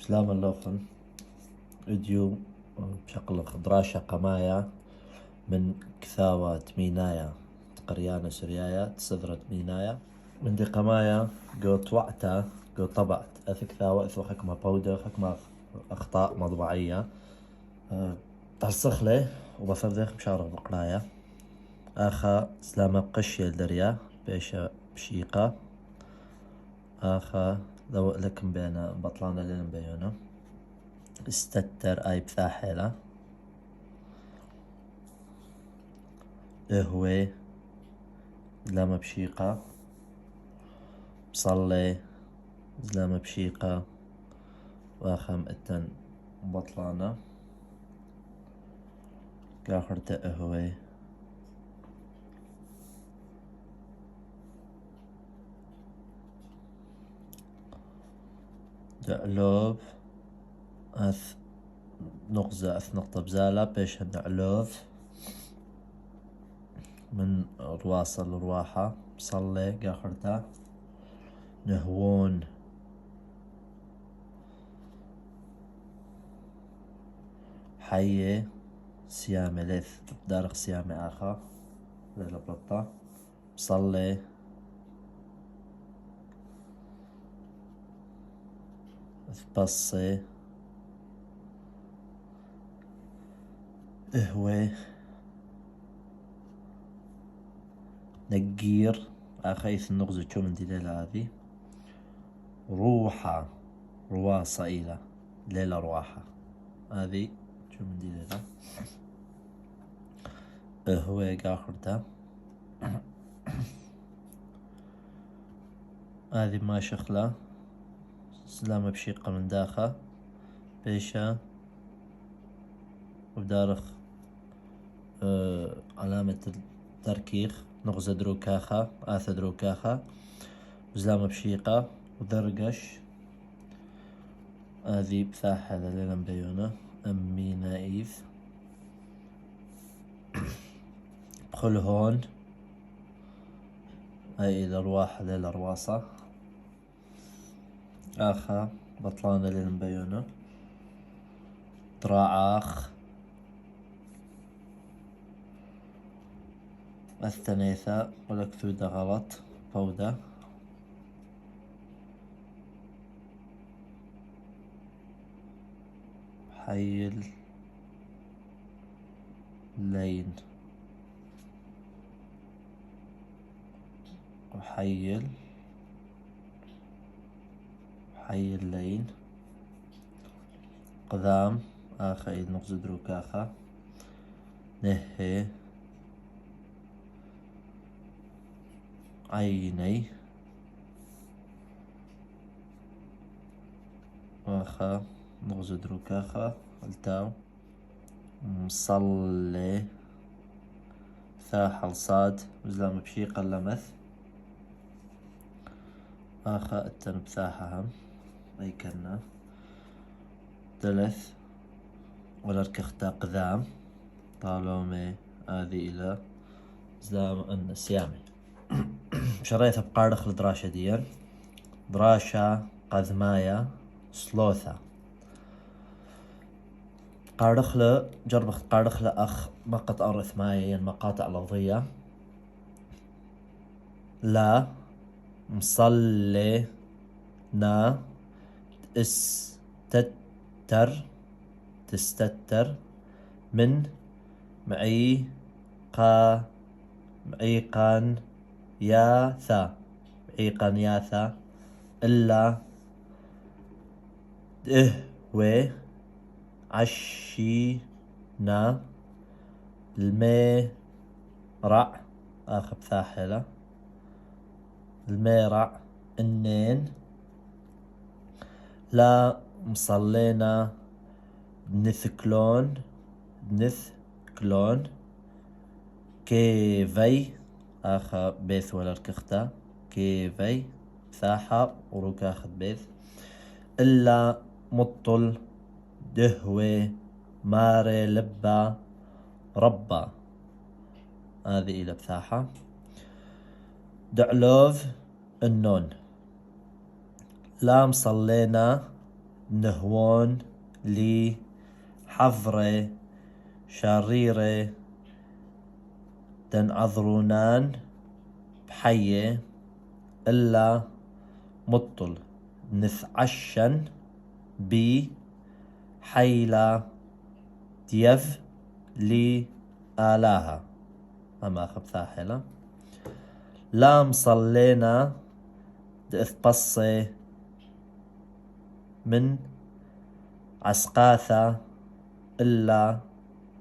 سلام اللوفن فيديو بشكل دراشة قماية من كثاوة مينايا تقريانا سريايا تسذرت مينايا من دي قمايا قوت وعتا قوت طبعت أثك ثاوة إثو حكمة بودر حكمة أخطاء مطبعية تلصخلي وبصدق بشارة بقرايا آخا سلامة بقشي الدريا بيشا بشيقة آخا ذو لكم بين بطلانا لين بيونا استتر اي بثاحلة اهوي زلامة بشيقة بصلي زلامة بشيقة واخم اتن بطلانة كاخرت اهوي دعلوب اث نقزة اث نقطة بزالة بيش دعلوف من رواصة لرواحة بصلي كاخرته نهوون حية سيامة لث دارق سيامة آخر ليلة بطة بصلي بصي اهوي نقير اخيث النغزة شو من دي ليلة هذه روحة رواصة إلى ليلة رواحة هذه شو من دي ليلة اهوي قاخرته هذه ما شخلة سلامة بشيقة من داخل بيشة وبدارخ علامة التركيخ نغزة دروكاخة آثة دروكاخة وزلامة بشيقة وذرقش هذه بثاحة ليلة مبيونة أمي نايف بخل هون هاي إلى رواحة ليلة رواصة آخا بطلانة ليلة مبيونة دراعاخ الثنيثة والأكثودة غلط فودة حيل لين وحيل لين قذام آخا إذ نقص دروكاخا نهي عيني واخا نغز دروكاخا التاو مصلي ثاحل صاد وزلام بشيقة اللمث آخا التن بثاحهم أي كنا دلث والاركختا قذام طالومي هذه إلى زلام النسيامي شريتها بقارخ لدراشة ديان دراشة قذماية سلوثة قارخلة جربخ قارخلة أخ مقطع رثماية مقاطع لفظية لا مصلي نا تستتر من معي معيقان ياثا معيقان ياثا إلا إهوي عشينا الميرع آخر بثاحلة الميرع النين لا مصلينا نثكلون كيفي آخا بيث ولا الكختا كيفي ثاحة وروكاخت بيث إلا مطل دهوي ماري لبا ربا هذه إلى بثاحة دعلوف النون لا مصلينا نهوون لي حفرة شريرة دن عذرونان بحية إلا مطل نثعشن بي حيلة ديف لي آلاها أما خبثا حيلة لام صلينا دإثبصي من عسقاثة إلا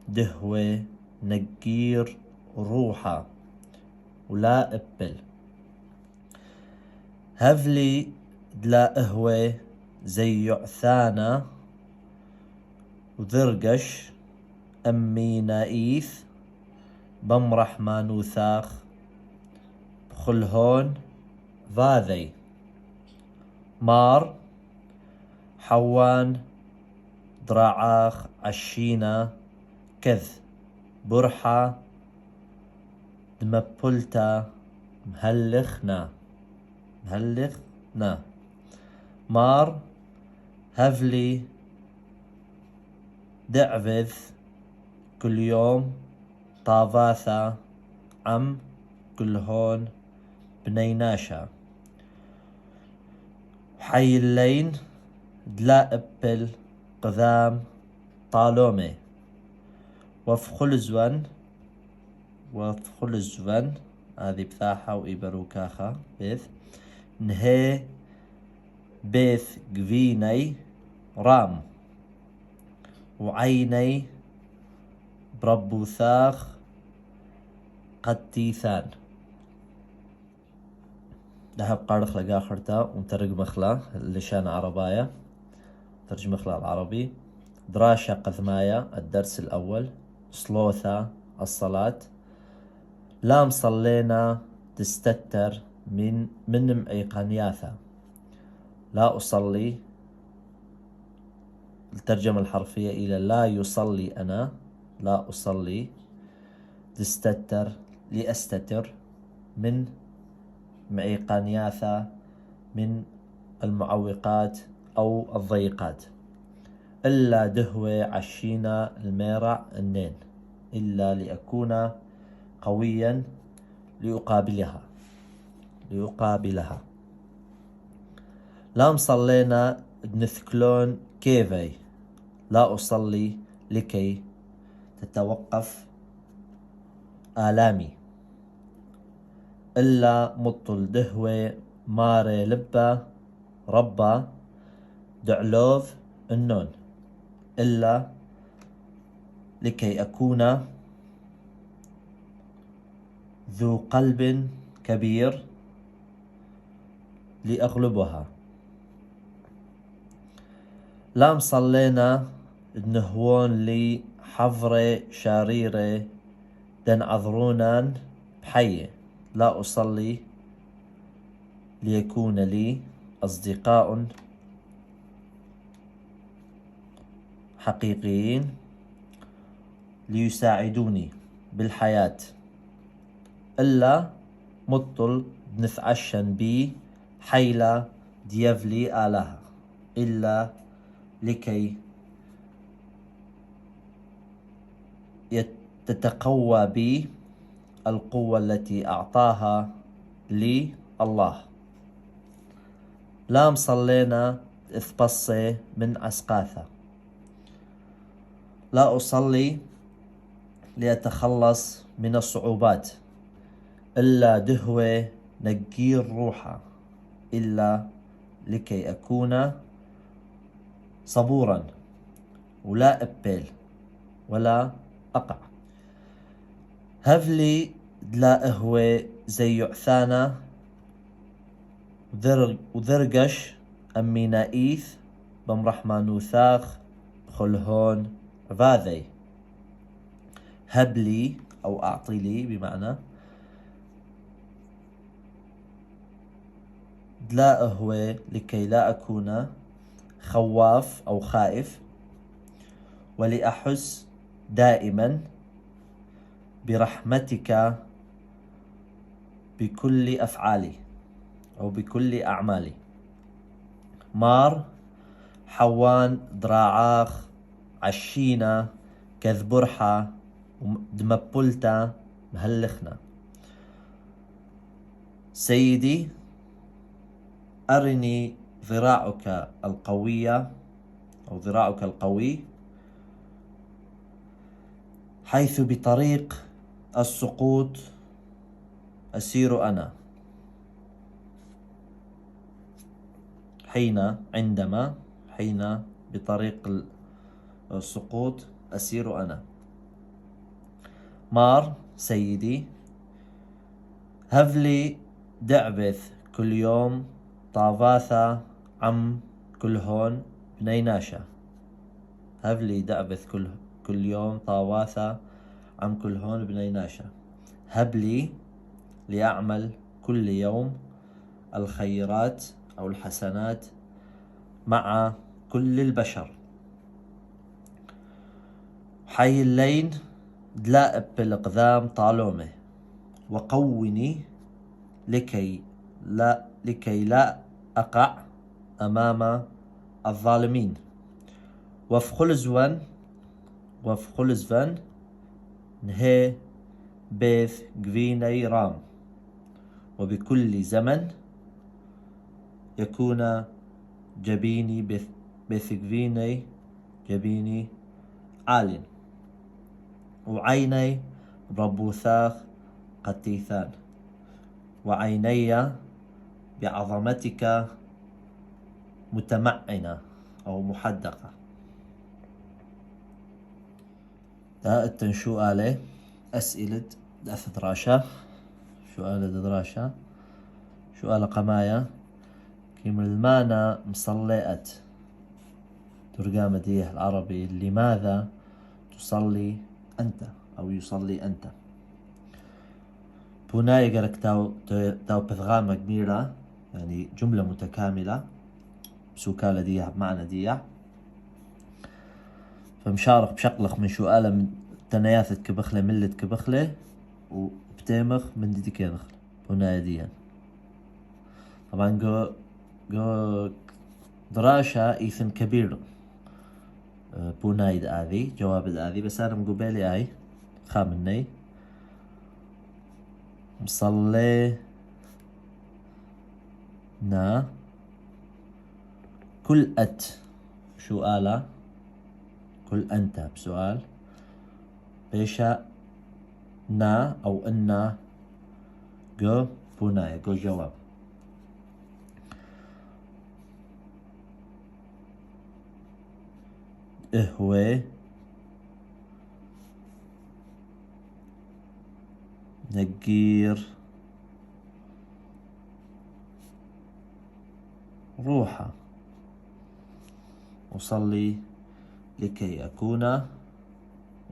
دهوة نجير روحا ولا إبل هفلي دلا إهوة زي يعثانا وذرقش أمي نايث بمرح مانوثاخ بخلهون فاذي مار حوان دراعاخ عشينا كذ برحة دمبلتا مهلخنا مار هفلي دعفذ كل يوم طافاثا عم كل هون بنيناشا حي اللين دلا ابل قذام طالومي وفخلزون هذه بثاحة وإبروكاخا بيث نهي بيث قفيني رام وعيني بربوثاخ قتيثان ذهب قارخ لقا خرطة ومترق مخلا اللشان عرباية ترجم مخلا العربي دراشة قذماية الدرس الأول صلوثة الصلاة لام صلينا تستتر من مأيقانياثا لا أصلي الترجمة الحرفية إلى لا يصلي أنا لا أصلي تستتر لأستتر من معيقانياثا من المعوقات أو الضيقات إلا دهوة عشينا الميرع النين إلا لأكون قويا لأقابلها لام صلينا بنثكلون كيفي لا أصلي لكي تتوقف آلامي إلا مطل دهوة ماري لبا ربا دعلوف النون إلا لكي أكون ذو قلب كبير لأغلبها لام صلينا نهوون لي حفرة شريرة دن عذرونان بحية لا أصلي ليكون لي أصدقاء حقيقيين ليساعدوني بالحياة إلا مطل بنثعشن بي حيلة ديفلي آلها إلا لكي تتقوى بي القوة التي أعطاها لي الله لام صلينا إثبصي من عسقاثة لا أصلي لأتخلص من الصعوبات إلا دهوة نجير روحا إلا لكي أكون صبورا ولا أبل ولا أقع هفلي دلا إهوة زي يعثانا وذرقش أمي نايث بمرح مانوثاخ بخلهون فاذي هبلي أو أعطي لي بمعنى دلا إهوة لكي لا أكون خواف أو خائف ولأحس دائما برحمتك بكل أفعالي أو بكل أعمالي مار حوان دراعاخ عشينا كذبرحة دمبلتا مهلخنا. سيدي أرني ذراعك القوية أو ذراعك القوي حيث بطريق السقوط أسير أنا. حين بطريق السقوط أسير أنا. مار سيدي هفلي دعبث كل يوم طافاثا عم كل هون بنيناشا. هفلي دعبث كل يوم طاواثا عم كل هون بنيناشا. هبلي ليعمل كل يوم الخيرات أو الحسنات مع كل البشر. حي اللين دلائب بالقدام طالومه وقوني لكي لا أقع أمام الظالمين. وفي خلزفن نهي بيث جفيني رام. وبكل زمن يكون جبيني بيث جبيني عال. وعيني ربوثاخ قتيثان. وعيني بعظمتك متمعنة أو محدقة. دا التنشو آله أسئلة داث دراشة. سؤال دراشة سؤال قمايا كيم المانا مصليت ترجمة ديه العربي لماذا تصلي أنت أو يصلي أنت. بوناي قالك تاو بثغامة كبيرة يعني جملة متكاملة بسوكالة ديه بمعنى ديه فمشارك بشقلخ من سؤالة من تناياثت كبخلة ملت كبخلة وبتيمخ من دي كينخ بوناي ديه. طبعا جو دراشة إيثن كبير بونايد آذي جواب الآذي بس أنا مقبالي آي خامني مصلي نا كل سؤالة كل أنت بسؤال بيشا نا أو إنا جو بوناي جو جواب. إهوي نجير روحه أصلي لكي أكون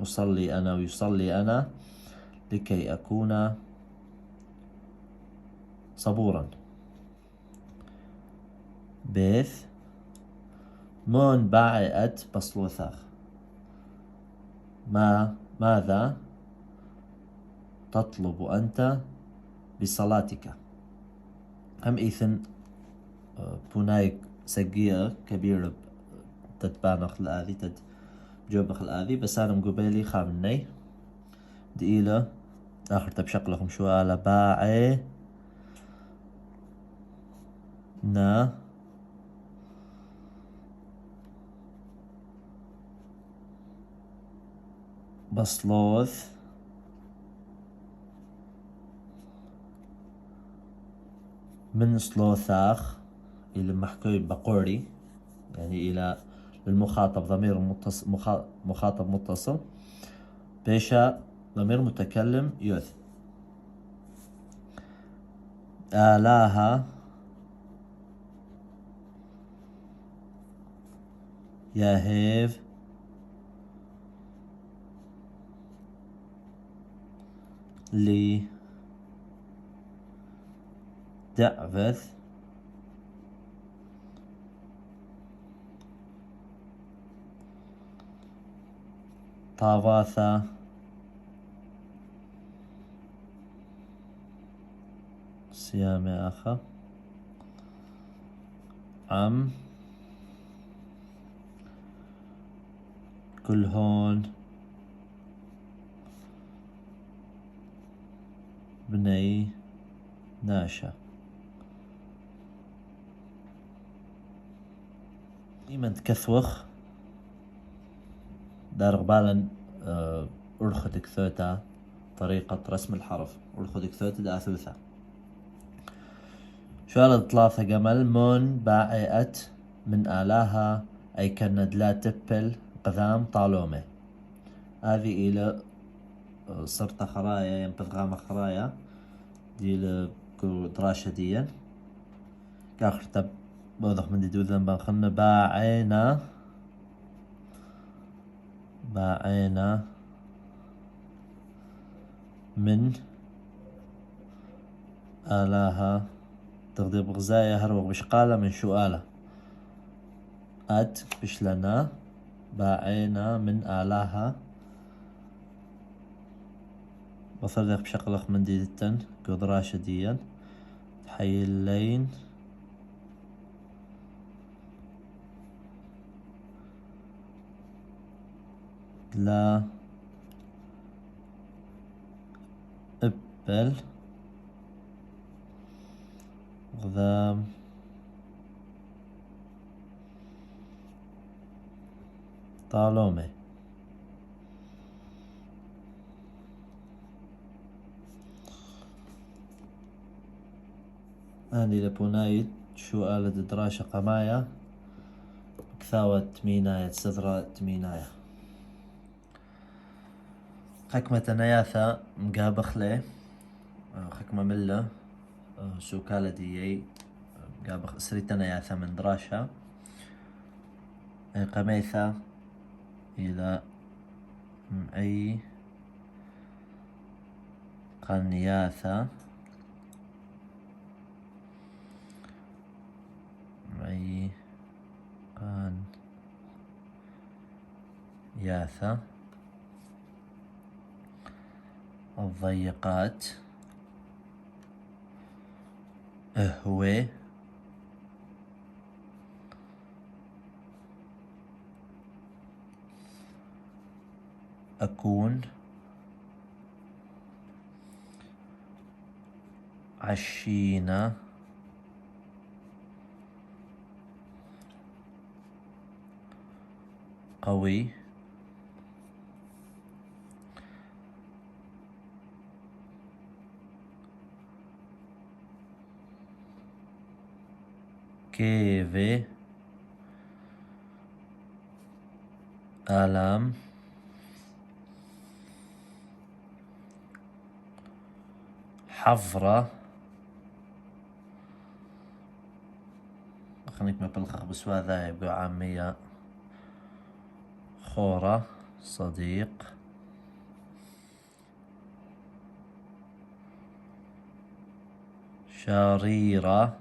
أصلي أنا ويصلي أنا لكي أكون صبورا. بيث مون باعت بصلوثاخ ماذا تطلب أنت بصلاتك. هم إيثن بونايك سجية كبيرة تتبانخ الآذي تتجوبخ الآذي بس أنا مقبالي خامني دقيلة آخر تبشقلكم شوالة باعي نا بصلوث من سلوثاخ إلى محكوي بقوري يعني إلى للمخاطب ضمير مخاطب متصل بيشا ضمير متكلم يوث. آلاها ياهيف لي دعوث طاواثا صيام آخر عم كل هون بني ناشا. ديما تكثوخ دار غبالا أرخدك ثوتا طريقة رسم الحرف أرخدك ثوتا دا ثوثا شوالد ثلاثة جمل مون باعئت من آلاها أي كند لا تبل قذام طالومة هذه إلى صرت خرايا ينبذغام خرايا دي لدراشة ديا كاخر تب بوضح من دي دوذن بنخن باعينا من آلاها تغدي بغزايا هروغ بشقالة من شؤالة بشلنا باعينا من آلاها بصدق بشقلق من ديدتن قدراشة ديا تحيي اللين لا ابل غذام طالومي أني لبونايت شو آلة دراشة قمايا كثاوة ميناية سذرة ميناية حكمة نياثا مقابخلي حكمة ملة شو كالة ديي مقابخ سريتا نياثا من دراشة قميثا إلى معي قنياثا معي قان ياثا الضيقات اهوي أكون عشينا قوي كيفي آلام حفرة خليك ما بالخخ بسوا ذا يبقى عامية خورة صديق شريرة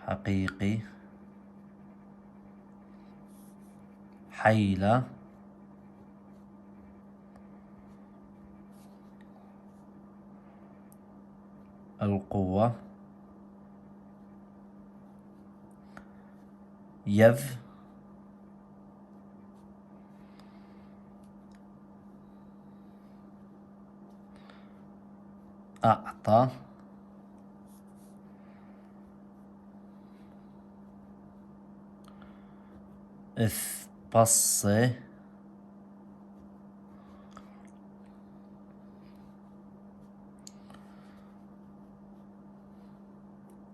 حقيقي حيلة القوة يذ أعطى اثبصي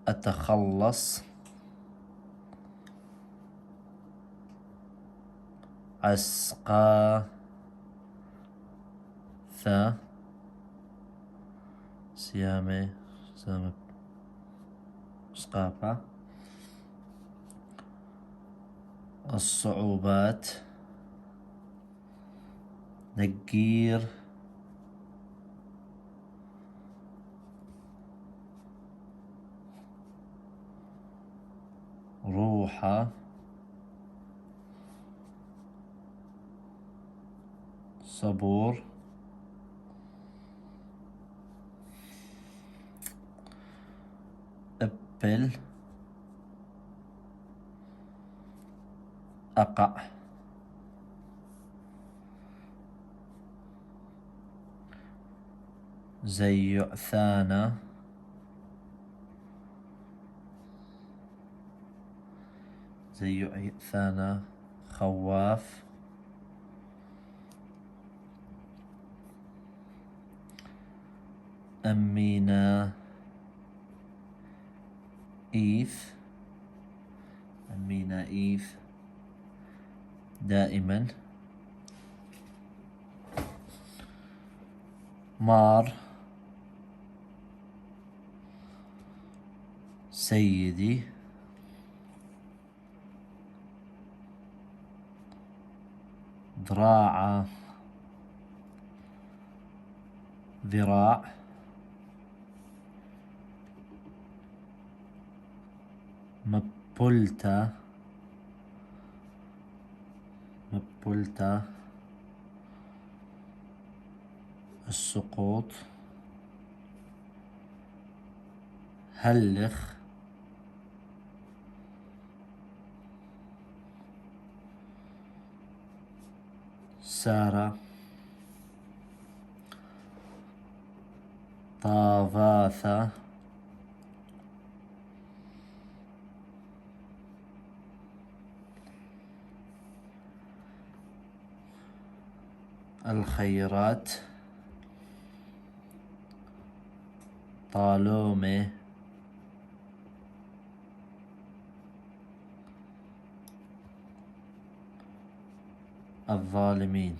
أتخلص عسقا سيامي سامة سقافة الصعوبات نقير روحة صبور أقبل أقع زيؤثان خواف أمينا إيث دائما مار سيدي ذراع ذراع مبلت السقوط هلخ سار طاواث الخيرات طالومي الظالمين.